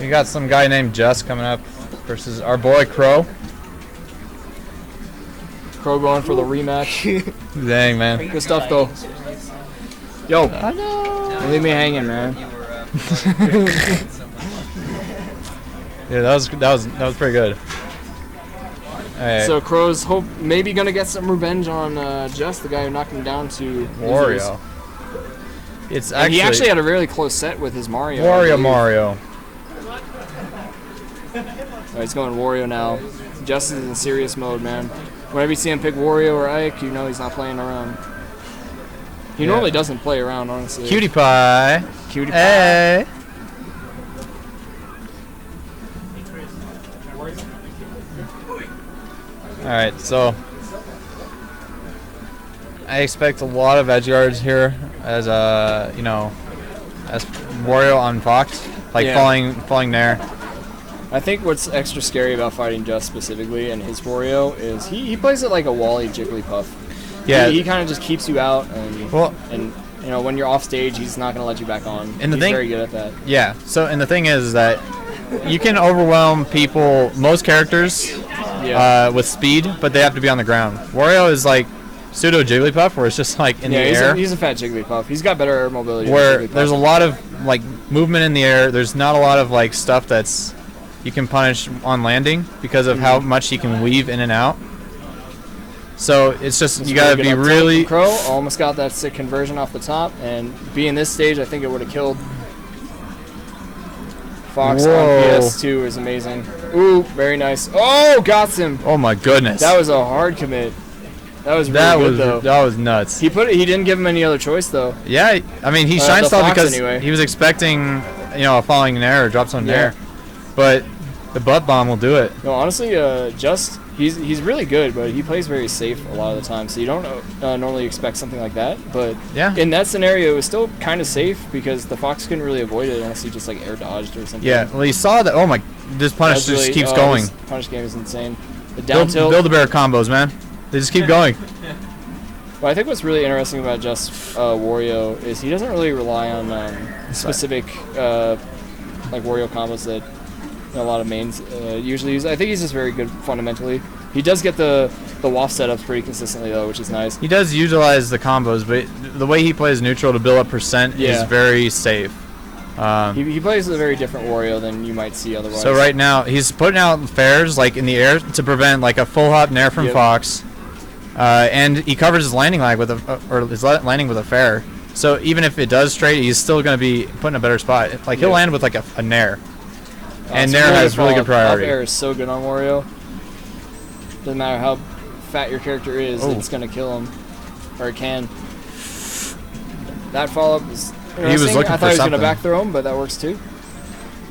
We got some guy named Jess coming up versus our boy Crow. Crow going for the rematch. Dang, man. Good stuff, though. Yo. I know. Don't leave me hanging, man. Yeah, that was pretty good. Right. So Crow's maybe gonna get some revenge on Jess, the guy who knocked him down to Wario. He actually had a really close set with his Mario. Mario. Oh, he's going Wario now. Jess is in serious mode, man. Whenever you see him pick Wario or Ike, you know he's not playing around. He normally doesn't play around, honestly. Cutie pie. Cutie pie. Hey. Alright, so I expect a lot of edge guards here as you know, as Wario on Fox, like falling there. I think what's extra scary about fighting Just specifically and his Wario is he plays it like a Wally Jigglypuff. Yeah, he kind of just keeps you out, and you know when you're off stage, he's not gonna let you back on. And he's very good at that. Yeah. So and the thing is that you can overwhelm people, most characters, with speed, but they have to be on the ground. Wario is like pseudo Jigglypuff, where it's just like in the air. He's a fat Jigglypuff. He's got better air mobility. Where there's a lot of like movement in the air. There's not a lot of like stuff that's you can punish on landing because of how much he can weave in and out. So it's just you gotta be really. Crow almost got that sick conversion off the top, and being this stage, I think it would have killed. Fox on PS2 is amazing. Ooh, very nice. Oh, got him. Oh my goodness. That was a hard commit. That was really good though. That was nuts. He didn't give him any other choice though. Yeah, I mean he shine style because anyway. he was expecting, you know, a falling in air or drop zone in air, but the butt bomb will do it. No, honestly, he's really good, but he plays very safe a lot of the time, so you don't normally expect something like that. But in that scenario, it was still kind of safe because the Fox couldn't really avoid it unless he just like air dodged or something. Yeah, well, he saw that. Oh my, this punish just keeps going. This punish game is insane. The down tilt. Build-A-Bear combos, man. They just keep going. Well, I think what's really interesting about just Wario is he doesn't really rely on specific like Wario combos that a lot of mains usually use. I think he's just very good fundamentally. He does get the waft setups pretty consistently though, which is nice. He does utilize the combos, but the way he plays neutral to build up percent is very safe. He plays a very different Wario than you might see otherwise. So right now he's putting out fairs like in the air to prevent like a full hop nair from Fox, and he covers his landing lag with his landing with a fair. So even if it does straight, he's still going to be put in a better spot. Like he'll land with like a nair. And Nair has really good priority. Up air is so good on Wario. Doesn't matter how fat your character is, it's going to kill him. Or it can. That follow-up is interesting. He was looking for something. I thought he was going to back throw him, but that works too.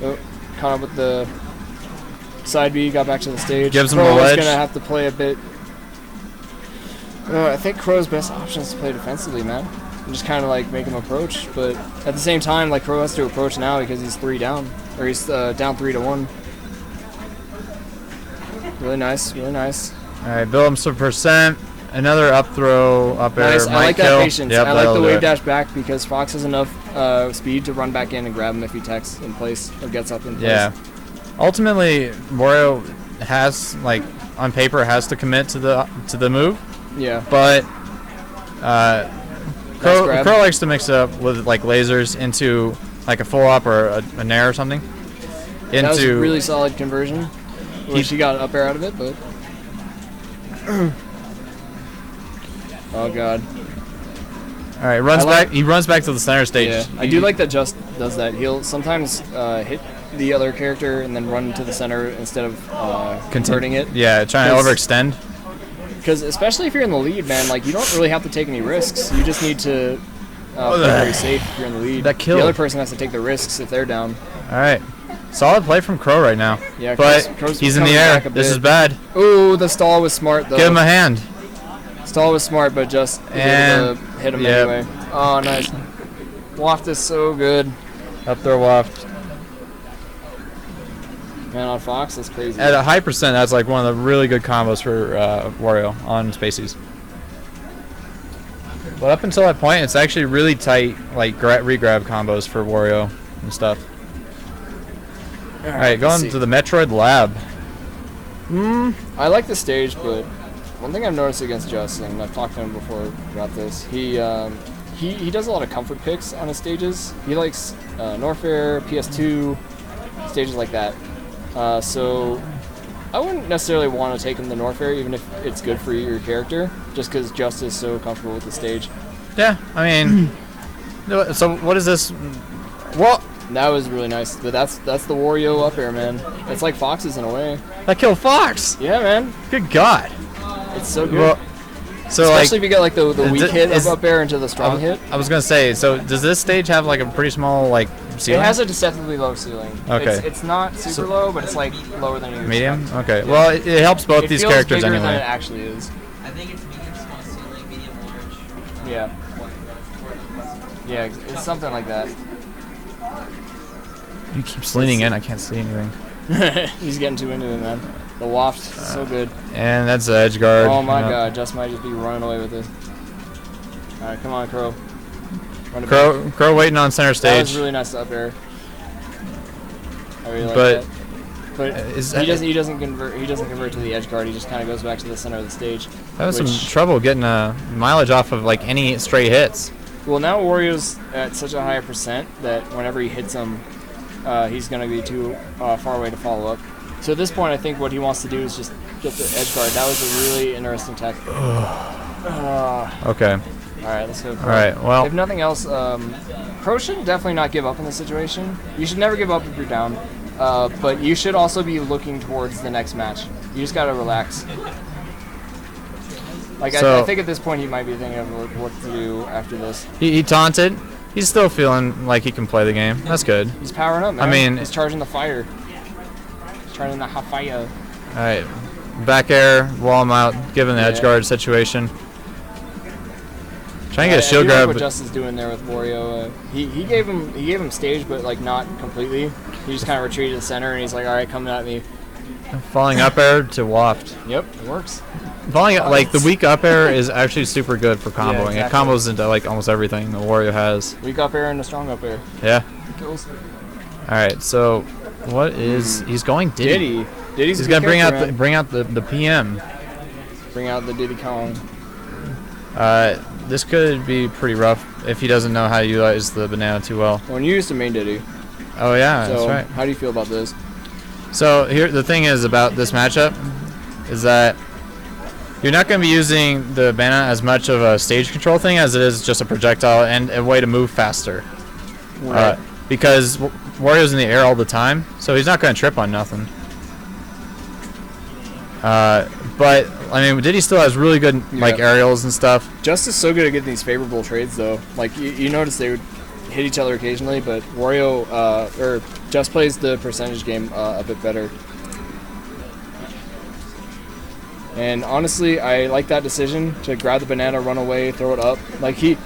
Oh, caught up with the side B, got back to the stage. Gives him the ledge. Crow's going to have to play a bit. I think Crow's best option is to play defensively, man. And just kind of like make him approach, but at the same time, like Crow has to approach now because he's 3 down. Or he's down 3-1. Really nice, really nice. All right, build him some percent. Another up throw, up air. Nice. I like that patience. Yep, I like the wave dash back because Fox has enough speed to run back in and grab him if he techs in place or gets up in place. Yeah. Ultimately, Wario has on paper has to commit to the move. Yeah. But Crow likes to mix it up with like lasers into like a full up or a nair or something. That was a really solid conversion. He got up air out of it, but oh god. All right, runs back. He runs back to the center stage. Yeah, I do like that Just does that. He'll sometimes hit the other character and then run to the center instead of converting it. Yeah, trying to overextend. Because especially if you're in the lead, man, like you don't really have to take any risks. You just need to play very safe if you're in the lead. That kill. The other person has to take the risks if they're down. All right. Solid play from Crow right now. Yeah, but Crow's he's in the air. This is bad. Ooh, the stall was smart though. Give him a hand. Stall was smart, but just able to hit him anyway. Oh, nice. Waft is so good. Up throw waft. Man, on Fox, that's crazy. At a high percent, that's like one of the really good combos for Wario on Spaceys. But up until that point, it's actually really tight, like re-grab combos for Wario and stuff. Alright, going to the Metroid Lab. I like the stage, but one thing I've noticed against Justin, and I've talked to him before about this, he does a lot of comfort picks on his stages. He likes Norfair, PS2, stages like that. So I wouldn't necessarily want to take him to Norfair, even if it's good for your character, just because Just is so comfortable with the stage. Yeah, I mean, so what is this? What? That was really nice, but that's the Wario up air, man. It's like Fox's in a way. That killed Fox. Yeah, man. Good God. It's so good. Well, so especially if you get like the weak hit is, up air into the strong hit. I was gonna say, so does this stage have like a pretty small like ceiling? It has a deceptively low ceiling. Okay. It's not super low, but it's like lower than you medium. expect. Okay. Well, it helps both these characters bigger anyway. Than it actually is. I think it's medium, small ceiling, medium, large. Yeah. Yeah, it's something like that. You keep leaning in. I can't see anything. He's getting too into it, man. The waft, so good. And that's the edge guard. Oh my God, Just might just be running away with this. All right, come on, Crow. Crow waiting on center stage. That was really nice up air. I really like but that. But he doesn't convert to the edge guard. He just kind of goes back to the center of the stage. That was some trouble getting mileage off of like any straight hits. Well, now Wario's at such a higher percent that whenever he hits him, he's going to be too far away to follow up. So at this point, I think what he wants to do is just get the edge guard. That was a really interesting tech. Okay. All right, let's go. All right. Well, if nothing else, Crow should definitely not give up in this situation. You should never give up if you're down, but you should also be looking towards the next match. You just got to relax. Like I think at this point he might be thinking of what to do after this. He taunted. He's still feeling like he can play the game. That's good. He's powering up, man. I mean, he's charging the fire. He's charging the hot fire. All right, back air, wall him out, given the edge guard situation. Trying to get a shield grab. Like what Justin's doing there with Wario. He gave him stage, but like not completely. He just kind of retreated to the center, and he's like, all right, coming at me. Falling up air to waft. Yep, it works. Falling like the weak up air is actually super good for comboing. Yeah, exactly. It combos into like almost everything the Wario has. Weak up air and a strong up air. Yeah. Kills. All right, so what is he's going Diddy? Diddy's he's gonna bring out the PM. Bring out the Diddy Kong. This could be pretty rough if he doesn't know how to utilize the banana too well. Well, you used to main Diddy. Oh yeah, so that's right. How do you feel about this? So here, the thing is about this matchup is that you're not going to be using the banana as much of a stage control thing as it is just a projectile and a way to move faster. Right. Because Wario's in the air all the time, so he's not going to trip on nothing. But I mean, Diddy still has really good like aerials and stuff. Just is so good at getting these favorable trades, though. Like you notice they would hit each other occasionally, but Wario or Just plays the percentage game a bit better. And honestly, I like that decision to grab the banana, run away, throw it up. Like he,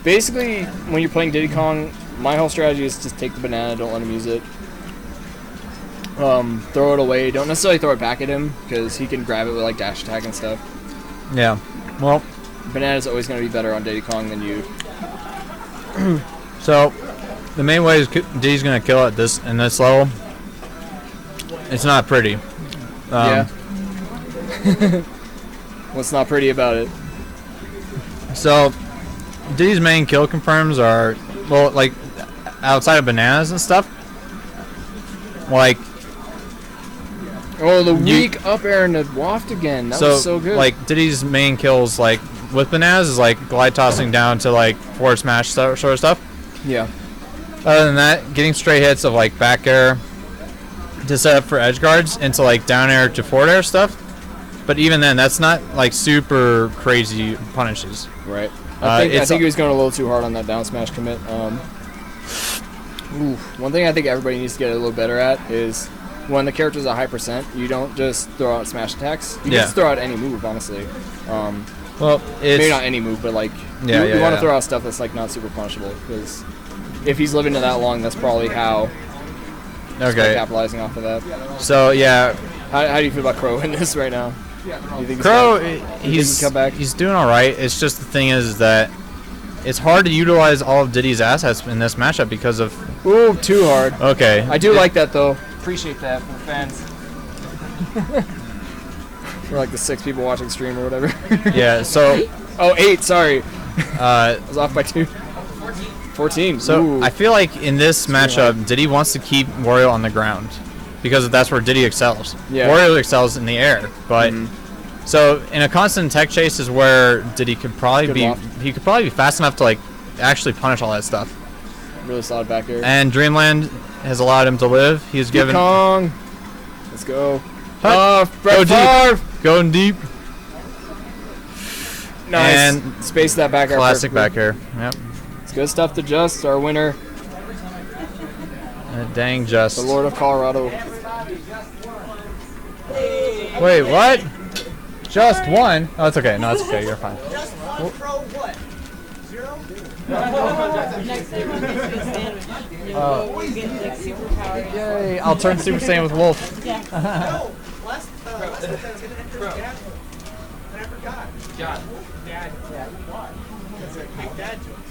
basically, when you're playing Diddy Kong, my whole strategy is just take the banana, don't let him use it. Throw it away. Don't necessarily throw it back at him because he can grab it with like dash attack and stuff. Yeah. Well, banana's always going to be better on Diddy Kong than you. So, the main way is Diddy's going to kill at in this level. It's not pretty. Yeah. What's not pretty about it? So, Diddy's main kill confirms are, well, like, outside of bananas and stuff. Like, oh, the weak up air and the waft again. That was so good. Like, Diddy's main kills, like, with bananas is, like, glide tossing down to, like, forward smash sort of stuff. Yeah. Other than that, getting straight hits of, like, back air to set up for edge guards into, like, down air to forward air stuff. But even then, that's not, like, super crazy punishes. Right. I think he was going a little too hard on that down smash commit. One thing I think everybody needs to get a little better at is when the character's a high percent, you don't just throw out smash attacks. You can just throw out any move, honestly. Well, it's maybe not any move, but like you want to throw out stuff that's like not super punishable because if he's living to that long, that's probably how. Okay. Capitalizing off of that. So yeah. How do you feel about Crow in this right now? You think Crow, he's doing all right. It's just the thing is that it's hard to utilize all of Diddy's assets in this matchup because of. Ooh, too hard. Okay. I do like that though. appreciate that for the fans. We're like the 6 people watching stream or whatever. Yeah. So Oh, 8. Sorry, uh, I was off by 2. 14. so Ooh. I feel like in this matchup, Diddy wants to keep Wario on the ground because that's where Diddy excels. Yeah. Wario excels in the air, but so in a constant tech chase is where Diddy could probably Good be. loft. He could probably be fast enough to like actually punish all that stuff. Really solid back air. And Dreamland has allowed him to live. He's given Kong. Let's go. Hut. Brett Go Favre. deep. Going deep. Nice. And Space that back air. Classic perfectly. back air. Yep. It's good stuff to Just, our winner, Dang, just. the Lord of Colorado. Wait, what? Just one? Oh, it's okay. No, it's okay. You're fine. Just one pro what? 0? Next time we'll get you a sandwich. You get like superpowers. Yay! I'll turn Super Saiyan with Wolf. No. Last time I was gonna enter gas, and I forgot. John. Dad. Yeah. Why? Because I picked Dad to him.